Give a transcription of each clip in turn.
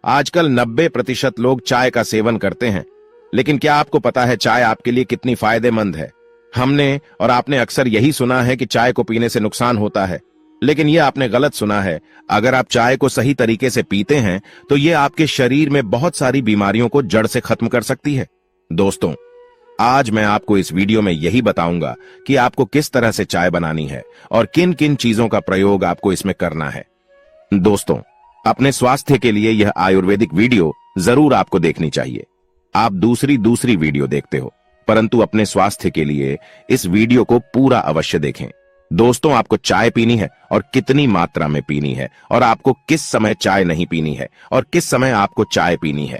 आजकल 90% लोग चाय का सेवन करते हैं, लेकिन क्या आपको पता है चाय आपके लिए कितनी फायदेमंद है? हमने और आपने अक्सर यही सुना है कि चाय को पीने से नुकसान होता है, लेकिन यह आपने गलत सुना है। अगर आप चाय को सही तरीके से पीते हैं तो यह आपके शरीर में बहुत सारी बीमारियों को जड़ से खत्म कर सकती है। दोस्तों, आज मैं आपको इस वीडियो में यही बताऊंगा कि आपको किस तरह से चाय बनानी है और किन किन चीजों का प्रयोग आपको इसमें करना है। दोस्तों, अपने स्वास्थ्य के लिए यह आयुर्वेदिक वीडियो जरूर आपको देखनी चाहिए। आप दूसरी वीडियो देखते हो, परंतु अपने स्वास्थ्य के लिए इस वीडियो को पूरा अवश्य देखें। दोस्तों, आपको चाय पीनी है और कितनी मात्रा में पीनी है, और आपको किस समय चाय नहीं पीनी है और किस समय आपको चाय पीनी है।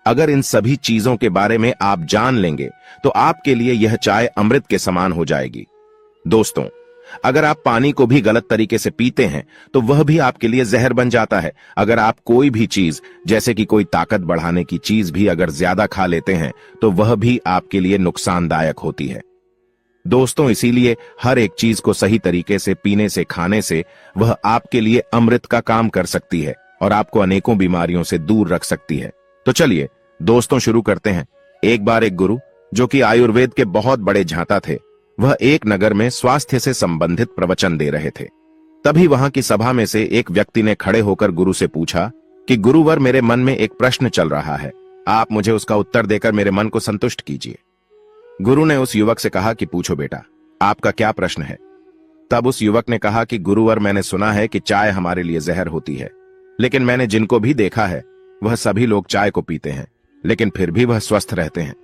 अगर इन सभी चीजों के बारे में आप जान लेंगे तो आपके लिए यह चाय अमृत के समान हो जाएगी। दोस्तों, अगर आप पानी को भी गलत तरीके से पीते हैं तो वह भी आपके लिए जहर बन जाता है। अगर आप कोई भी चीज, जैसे कि कोई ताकत बढ़ाने की चीज भी अगर ज्यादा खा लेते हैं तो वह भी आपके लिए नुकसानदायक होती है। दोस्तों, इसीलिए हर एक चीज को सही तरीके से पीने से, खाने से वह आपके लिए अमृत का काम कर सकती है और आपको अनेकों बीमारियों से दूर रख सकती है। तो चलिए दोस्तों, शुरू करते हैं। एक बार एक गुरु, जो कि आयुर्वेद के बहुत बड़े झांता थे, वह एक नगर में स्वास्थ्य से संबंधित प्रवचन दे रहे थे। तभी वहां की सभा में से एक व्यक्ति ने खड़े होकर गुरु से पूछा कि गुरुवर, मेरे मन में एक प्रश्न चल रहा है, आप मुझे उसका उत्तर देकर मेरे मन को संतुष्ट कीजिए। गुरु ने उस युवक से कहा कि पूछो बेटा, आपका क्या प्रश्न है? तब उस युवक ने कहा कि गुरुवर, मैंने सुना है कि चाय हमारे लिए जहर होती है, लेकिन मैंने जिनको भी देखा है वह सभी लोग चाय को पीते हैं, लेकिन फिर भी वह स्वस्थ रहते हैं।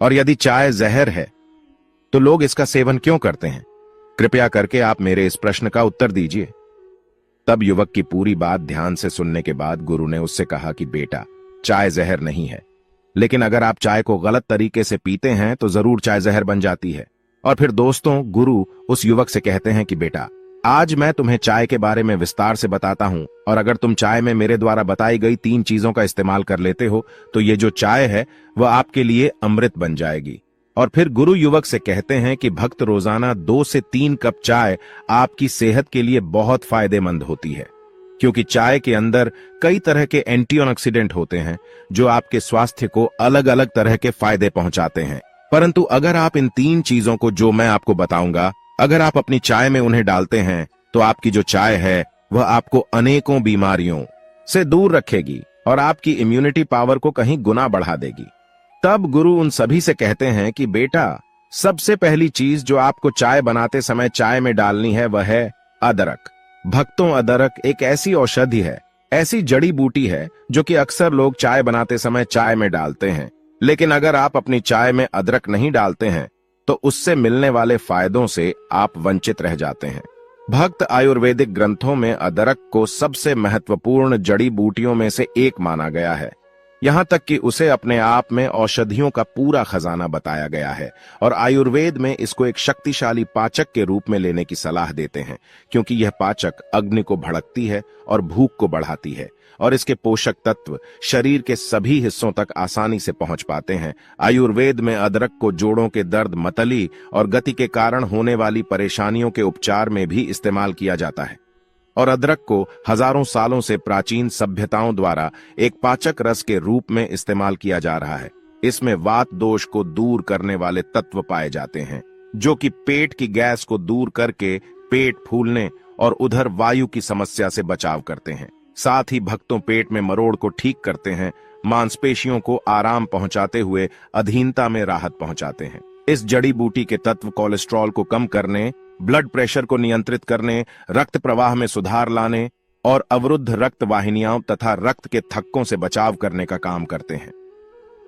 और यदि चाय जहर है तो लोग इसका सेवन क्यों करते हैं? कृपया करके आप मेरे इस प्रश्न का उत्तर दीजिए। तब युवक की पूरी बात ध्यान से सुनने के बाद गुरु ने उससे कहा कि बेटा, चाय जहर नहीं है, लेकिन अगर आप चाय को गलत तरीके से पीते हैं तो जरूर चाय जहर बन जाती है। और फिर दोस्तों, गुरु उस युवक से कहते हैं कि बेटा, आज मैं तुम्हें चाय के बारे में विस्तार से बताता हूं, और अगर तुम चाय में मेरे द्वारा बताई गई 3 चीजों का इस्तेमाल कर लेते हो तो ये जो चाय है वह आपके लिए अमृत बन जाएगी। और फिर गुरु युवक से कहते हैं कि भक्त, रोजाना 2 से 3 कप चाय आपकी सेहत के लिए बहुत फायदेमंद होती है, क्योंकि चाय के अंदर कई तरह के एंटीऑक्सीडेंट होते हैं जो आपके स्वास्थ्य को अलग अलग तरह के फायदे पहुंचाते हैं। परंतु अगर आप इन 3 चीजों को, जो मैं आपको बताऊंगा, अगर आप अपनी चाय में उन्हें डालते हैं तो आपकी जो चाय है वह आपको अनेकों बीमारियों से दूर रखेगी और आपकी इम्यूनिटी पावर को कहीं गुना बढ़ा देगी। तब गुरु उन सभी से कहते हैं कि बेटा, सबसे पहली चीज जो आपको चाय बनाते समय चाय में डालनी है वह है अदरक। भक्तों, अदरक एक ऐसी औषधि है, ऐसी जड़ी बूटी है जो कि अक्सर लोग चाय बनाते समय चाय में डालते हैं, लेकिन अगर आप अपनी चाय में अदरक नहीं डालते हैं तो उससे मिलने वाले फायदों से आप वंचित रह जाते हैं। भक्त, आयुर्वेदिक ग्रंथों में अदरक को सबसे महत्वपूर्ण जड़ी बूटियों में से एक माना गया है, यहां तक कि उसे अपने आप में औषधियों का पूरा खजाना बताया गया है। और आयुर्वेद में इसको एक शक्तिशाली पाचक के रूप में लेने की सलाह देते हैं, क्योंकि यह पाचक अग्नि को भड़कती है और भूख को बढ़ाती है, और इसके पोषक तत्व शरीर के सभी हिस्सों तक आसानी से पहुंच पाते हैं। आयुर्वेद में अदरक को जोड़ों के दर्द, मतली और गति के कारण होने वाली परेशानियों के उपचार में भी इस्तेमाल किया जाता है। और अदरक को हजारों सालों से प्राचीन सभ्यताओं द्वारा एक पाचक रस के रूप में इस्तेमाल किया जा रहा है। इसमें वात दोष को दूर करने वाले तत्व पाए जाते हैं, जो कि पेट की गैस को दूर करके पेट फूलने और उधर वायु की समस्या से बचाव करते हैं। साथ ही भक्तों, पेट में मरोड़ को ठीक करते हैं, मांसपेशियों को आराम पहुंचाते हुए अधीनता में राहत पहुंचाते हैं। इस जड़ी बूटी के तत्व कोलेस्ट्रॉल को कम करने, ब्लड प्रेशर को नियंत्रित करने, रक्त प्रवाह में सुधार लाने और अवरुद्ध रक्त वाहिनियों तथा रक्त के थक्कों से बचाव करने का काम करते हैं।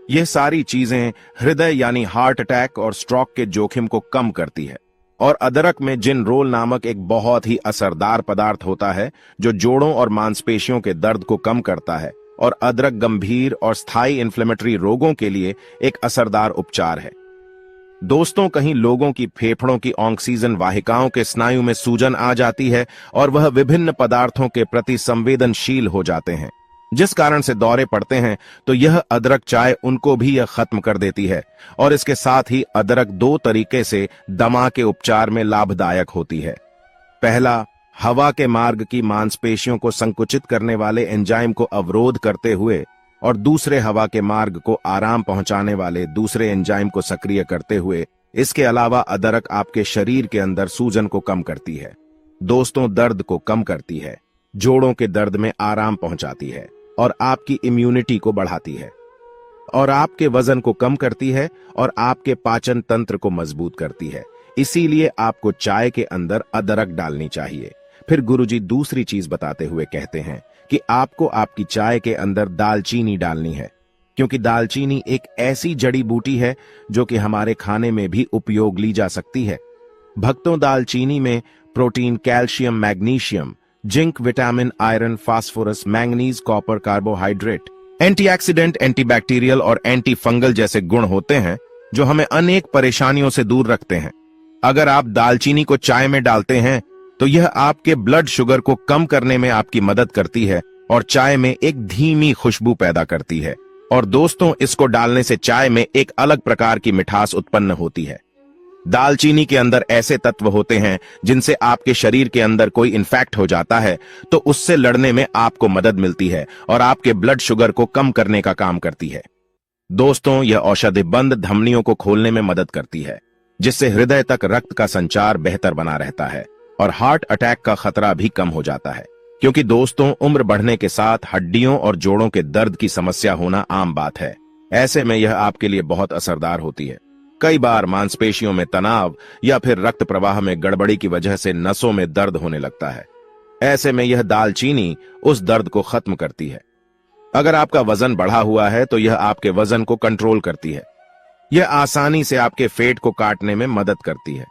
यह सारी चीजें हृदय यानी हार्ट अटैक और स्ट्रोक के जोखिम को कम करती है। और अदरक में जिनरोल नामक एक बहुत ही असरदार पदार्थ होता है जो जोड़ों और मांसपेशियों के दर्द को कम करता है, और अदरक गंभीर और स्थायी इन्फ्लेमेटरी रोगों के लिए एक असरदार उपचार है। दोस्तों, कहीं लोगों की फेफड़ों की ऑक्सीजन वाहिकाओं के स्नायु में सूजन आ जाती है और वह विभिन्न पदार्थों के प्रति संवेदनशील हो जाते हैं, जिस कारण से दौरे पड़ते हैं, तो यह अदरक चाय उनको भी यह खत्म कर देती है। और इसके साथ ही अदरक 2 तरीके से दमा के उपचार में लाभदायक होती है। पहला, हवा के मार्ग की मांसपेशियों को संकुचित करने वाले एंजाइम को अवरोध करते हुए और दूसरे हवा के मार्ग को आराम पहुंचाने वाले दूसरे एंजाइम को सक्रिय करते हुए। इसके अलावा अदरक आपके शरीर के अंदर सूजन को कम करती है, दोस्तों दर्द को कम करती है, जोड़ों के दर्द में आराम पहुंचाती है और आपकी इम्यूनिटी को बढ़ाती है और आपके वजन को कम करती है और आपके पाचन तंत्र को मजबूत करती है। इसीलिए आपको चाय के अंदर अदरक डालनी चाहिए। फिर गुरुजी दूसरी चीज बताते हुए कहते हैं कि आपको आपकी चाय के अंदर दालचीनी डालनी है, क्योंकि दालचीनी एक ऐसी जड़ी बूटी है जो कि हमारे खाने में भी उपयोग ली जा सकती है। भक्तों, दालचीनी में protein, calcium, magnesium, zinc, vitamin, iron, phosphorus, manganese, copper, carbohydrate, antioxidant, antibacterial और एंटी फंगल जैसे गुण होते हैं जो हमें अनेक परेशानियों से दूर रखते हैं। अगर आप दालचीनी को चाय में डालते हैं तो यह आपके ब्लड शुगर को कम करने में आपकी मदद करती है और चाय में एक धीमी खुशबू पैदा करती है। और दोस्तों, इसको डालने से चाय में एक अलग प्रकार की मिठास उत्पन्न होती है। दालचीनी के अंदर ऐसे तत्व होते हैं जिनसे आपके शरीर के अंदर कोई इन्फेक्ट हो जाता है तो उससे लड़ने में आपको मदद मिलती है और आपके ब्लड शुगर को कम करने का काम करती है। दोस्तों, यह औषधि बंद धमनियों को खोलने में मदद करती है, जिससे हृदय तक रक्त का संचार बेहतर बना रहता है और हार्ट अटैक का खतरा भी कम हो जाता है। क्योंकि दोस्तों, उम्र बढ़ने के साथ हड्डियों और जोड़ों के दर्द की समस्या होना आम बात है। ऐसे में यह आपके लिए बहुत असरदार होती है। कई बार मांसपेशियों में तनाव या फिर रक्त प्रवाह में गड़बड़ी की वजह से नसों में दर्द होने लगता है। ऐसे में यह दालचीनी उस दर्द को खत्म करती है। अगर आपका वजन बढ़ा हुआ है तो यह आपके वजन को कंट्रोल करती है। यह आसानी से आपके पेट को काटने में मदद करती है।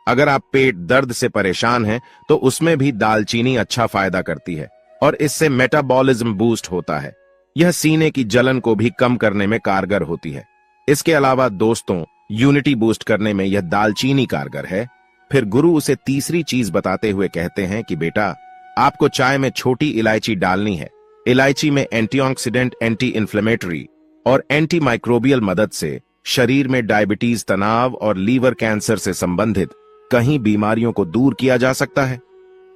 अगर आप पेट दर्द से परेशान हैं तो उसमें भी दालचीनी अच्छा फायदा करती है और इससे मेटाबॉलिज्म बूस्ट होता है। यह सीने की जलन को भी कम करने में कारगर होती है। इसके अलावा दोस्तों, यूनिटी बूस्ट करने में यह दालचीनी कारगर है। फिर गुरु उसे तीसरी चीज बताते हुए कहते हैं कि बेटा, आपको चाय में छोटी इलायची डालनी है। इलायची में एंटीऑक्सीडेंट, एंटी इन्फ्लेमेटरी और एंटी माइक्रोबियल मदद से शरीर में डायबिटीज, तनाव और लीवर कैंसर से संबंधित कई बीमारियों को दूर किया जा सकता है।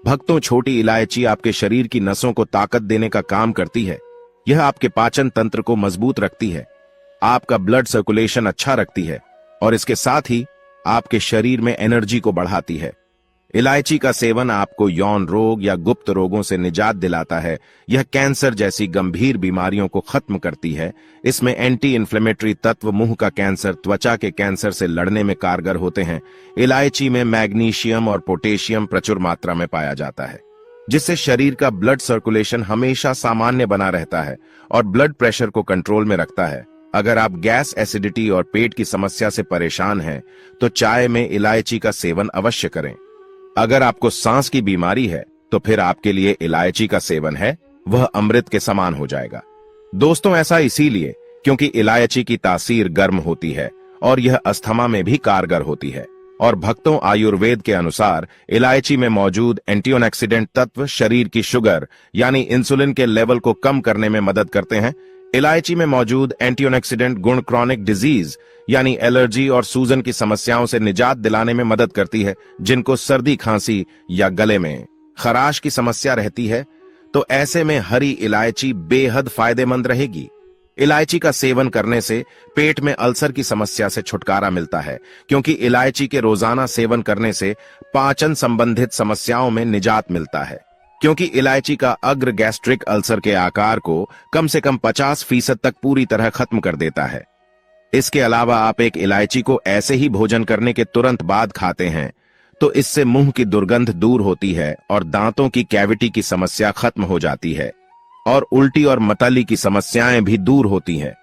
भक्तों, छोटी इलायची आपके शरीर की नसों को ताकत देने का काम करती है। यह आपके पाचन तंत्र को मजबूत रखती है, आपका ब्लड सर्कुलेशन अच्छा रखती है और इसके साथ ही आपके शरीर में एनर्जी को बढ़ाती है। इलायची का सेवन आपको यौन रोग या गुप्त रोगों से निजात दिलाता है। यह कैंसर जैसी गंभीर बीमारियों को खत्म करती है। इसमें एंटी इन्फ्लेमेटरी तत्व मुंह का कैंसर, त्वचा के कैंसर से लड़ने में कारगर होते हैं। इलायची में मैग्नीशियम और पोटेशियम प्रचुर मात्रा में पाया जाता है, जिससे शरीर का ब्लड सर्कुलेशन हमेशा सामान्य बना रहता है और ब्लड प्रेशर को कंट्रोल में रखता है। अगर आप गैस, एसिडिटी और पेट की समस्या से परेशान हैं तो चाय में इलायची का सेवन अवश्य करें। अगर आपको सांस की बीमारी है तो फिर आपके लिए इलायची का सेवन है वह अमृत के समान हो जाएगा। दोस्तों, ऐसा इसीलिए क्योंकि इलायची की तासीर गर्म होती है और यह अस्थमा में भी कारगर होती है। और भक्तों, आयुर्वेद के अनुसार इलायची में मौजूद एंटीऑक्सीडेंट तत्व शरीर की शुगर यानी इंसुलिन के लेवल को कम करने में मदद करते हैं। इलायची में मौजूद एंटीऑक्सीडेंट गुण क्रॉनिक डिजीज यानी एलर्जी और सूजन की समस्याओं से निजात दिलाने में मदद करती है। जिनको सर्दी, खांसी या गले में खराश की समस्या रहती है तो ऐसे में हरी इलायची बेहद फायदेमंद रहेगी। इलायची का सेवन करने से पेट में अल्सर की समस्या से छुटकारा मिलता है, क्योंकि इलायची के रोजाना सेवन करने से पाचन संबंधित समस्याओं में निजात मिलता है। क्योंकि इलायची का अग्र गैस्ट्रिक अल्सर के आकार को कम से कम 50% तक पूरी तरह खत्म कर देता है। इसके अलावा आप एक इलायची को ऐसे ही भोजन करने के तुरंत बाद खाते हैं तो इससे मुंह की दुर्गंध दूर होती है और दांतों की कैविटी की समस्या खत्म हो जाती है और उल्टी और मतली की समस्याएं भी दूर होती हैं।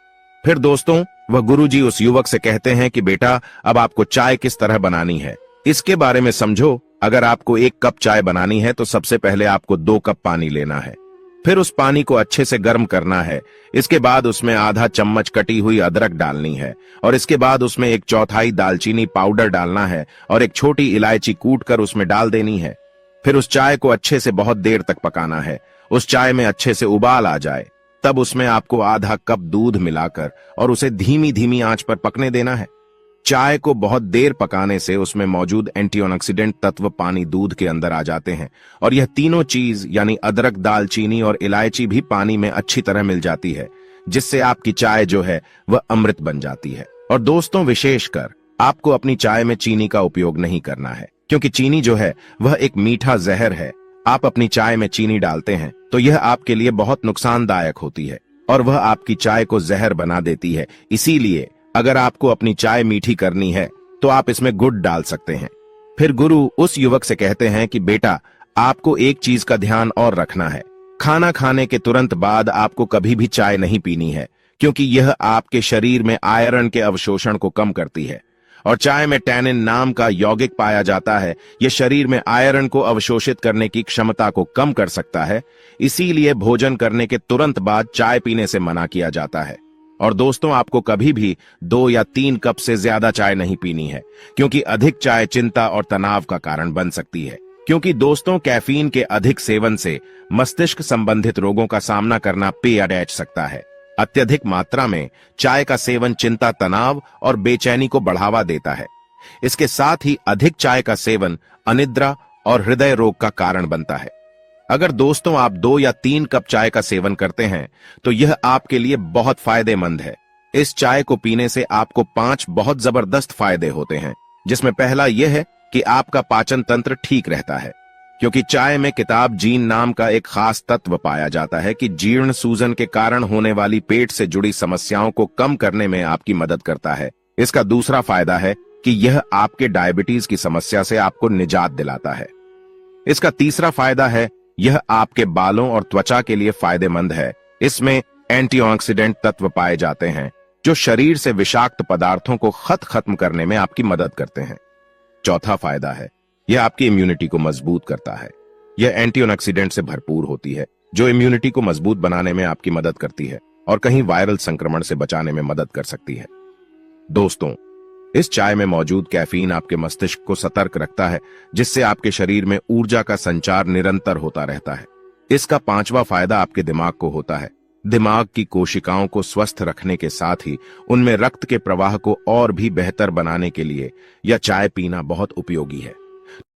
फिर दोस्तों, वह गुरुजी उस युवक से कहते हैं कि बेटा, अब आपको चाय किस तरह बनानी है इसके बारे में समझो। अगर आपको 1 कप चाय बनानी है तो सबसे पहले आपको 2 कप पानी लेना है। फिर उस पानी को अच्छे से गर्म करना है। इसके बाद उसमें आधा चम्मच कटी हुई अदरक डालनी है और इसके बाद उसमें 1/4 दालचीनी पाउडर डालना है और एक छोटी इलायची कूटकर उसमें डाल देनी है। फिर उस चाय को अच्छे से बहुत देर तक पकाना है। उस चाय में अच्छे से उबाल आ जाए तब उसमें आपको आधा कप दूध मिलाकर और उसे धीमी धीमी आंच पर पकने देना है। चाय को बहुत देर पकाने से उसमें मौजूद एंटीऑक्सीडेंट तत्व पानी दूध के अंदर आ जाते हैं और यह तीनों चीज यानी अदरक, दालचीनी और इलायची भी पानी में अच्छी तरह मिल जाती है, जिससे आपकी चाय जो है वह अमृत बन जाती है। और दोस्तों, विशेषकर आपको अपनी चाय में चीनी का उपयोग नहीं करना है, क्योंकि चीनी जो है वह एक मीठा जहर है। आप अपनी चाय में चीनी डालते हैं तो यह आपके लिए बहुत नुकसानदायक होती है और वह आपकी चाय को जहर बना देती है। इसीलिए अगर आपको अपनी चाय मीठी करनी है तो आप इसमें गुड़ डाल सकते हैं। फिर गुरु उस युवक से कहते हैं कि बेटा, आपको एक चीज का ध्यान और रखना है। खाना खाने के तुरंत बाद आपको कभी भी चाय नहीं पीनी है, क्योंकि यह आपके शरीर में आयरन के अवशोषण को कम करती है और चाय में टैनिन नाम का यौगिक पाया जाता है। यह शरीर में आयरन को अवशोषित करने की क्षमता को कम कर सकता है। इसीलिए भोजन करने के तुरंत बाद चाय पीने से मना किया जाता है। और दोस्तों, आपको कभी भी 2 या 3 कप से ज्यादा चाय नहीं पीनी है, क्योंकि अधिक चाय चिंता और तनाव का कारण बन सकती है। क्योंकि दोस्तों, कैफीन के अधिक सेवन से मस्तिष्क संबंधित रोगों का सामना करना पेड़ सकता है। अत्यधिक मात्रा में चाय का सेवन चिंता, तनाव और बेचैनी को बढ़ावा देता है। इसके साथ ही अधिक चाय का सेवन अनिद्रा और हृदय रोग का कारण बनता है। अगर दोस्तों आप 2 या 3 कप चाय का सेवन करते हैं तो यह आपके लिए बहुत फायदेमंद है। इस चाय को पीने से आपको 5 बहुत जबरदस्त फायदे होते हैं, जिसमें पहला यह है कि आपका पाचन तंत्र ठीक रहता है, क्योंकि चाय में किताब जीन नाम का एक खास तत्व पाया जाता है कि जीर्ण सूजन के कारण होने वाली पेट से जुड़ी समस्याओं को कम करने में आपकी मदद करता है। इसका दूसरा फायदा है कि यह आपके डायबिटीज की समस्या से आपको निजात दिलाता है। इसका तीसरा फायदा है, यह आपके बालों और त्वचा के लिए फायदेमंद है। इसमें एंटीऑक्सीडेंट तत्व पाए जाते हैं जो शरीर से विषाक्त पदार्थों को खत्म करने में आपकी मदद करते हैं। चौथा फायदा है, यह आपकी इम्यूनिटी को मजबूत करता है। यह एंटीऑक्सीडेंट से भरपूर होती है, जो इम्यूनिटी को मजबूत बनाने में आपकी मदद करती है और कहीं वायरल संक्रमण से बचाने में मदद कर सकती है। दोस्तों, इस चाय में मौजूद कैफीन आपके मस्तिष्क को सतर्क रखता है, जिससे आपके शरीर में ऊर्जा का संचार निरंतर होता रहता है। इसका 5वां फायदा आपके दिमाग को होता है। दिमाग की कोशिकाओं को स्वस्थ रखने के साथ ही उनमें रक्त के प्रवाह को और भी बेहतर बनाने के लिए यह चाय पीना बहुत उपयोगी है।